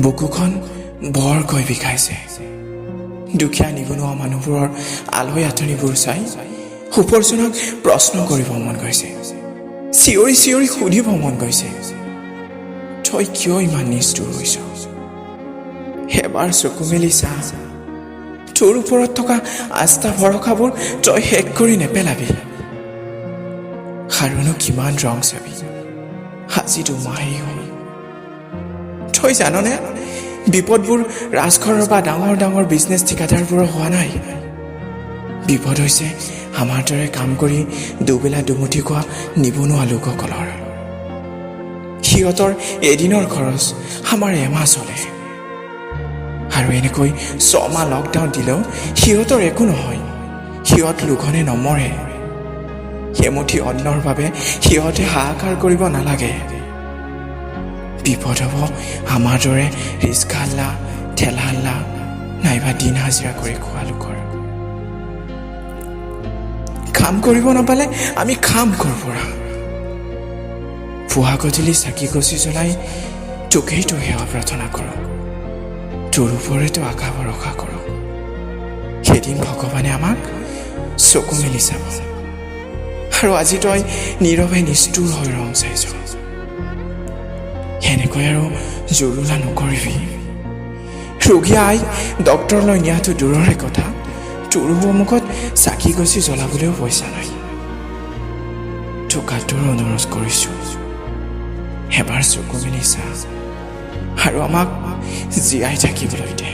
বুকুখন বৰকৈ বিষাইছে। দুখীয়া নিবনুৱা মানুহবোৰৰ আলহী আঁতনিবোৰ চাই সুপৰজনক প্ৰশ্ন কৰিব মন গৈছে। চিঞৰি চিঞৰি সুধিব মন গৈছে, তই কিয় ইমান নিষ্ঠুৰ হৈছ? এবাৰ চকু মেলি চা, তোৰ ওপৰত থকা আস্থা ভৰসাবোৰ তই শেষ কৰি নেপেলাবি। আৰুনো কিমান ৰং চাবি, আজি দুমাহেই হ'ল। তই জাননে, বিপদবোৰ ৰাজঘৰৰ বা ডাঙৰ ডাঙৰ বিজনেছ ঠিকাদাৰবোৰৰ হোৱা নাই। বিপদ হৈছে আমাৰ দৰে কাম কৰি দুবেলা দুমুঠি খোৱা নিবনুৱা লোকসকলৰ। সিহঁতৰ এদিনৰ খৰচ আমাৰ এমাহ চলে, আৰু এনেকৈ 6 মাহ লকডাউন দিলেও সিহঁতৰ একো নহয়। সিহঁত লোভনে নমৰে। এমুঠি অন্নৰ বাবে সিহঁতে হাহাকাৰ কৰিব নালাগে। বিপদ হ'ব আমাৰ দৰে ৰিক্সাৱালা, ঠেলাৱালা নাইবা দিন হাজিৰা কৰি খোৱা লোকৰ। কাম কৰিব নাপালে আমি খাম ক'ৰ পৰা? পুৱা গধূলি চাকি গছি জ্বলাই তোকেইতো সেৱা প্ৰাৰ্থনা কৰোঁ, তোৰ ওপৰতো আশা ভৰসা কৰোঁ। সেইদিন ভগৱানে আমাক চকু মেলি চাব। আৰু আজি তই নীৰৱে নিষ্ঠুৰ হৈ ৰং চাইছ। সেনেকৈ আৰু জুৰুলা নকৰিবি। ৰোগী আইক ডক্তৰলৈ নিয়াটো দূৰৰে কথা, তোৰো সন্মুখত চাকি গছি জ্বলাবলৈও পইচা নাই। তোক কাটোৰ অনুৰোধ কৰিছোঁ, এবাৰ চকু মেলি চা আৰু আমাক জীয়াই থাকিবলৈ দে।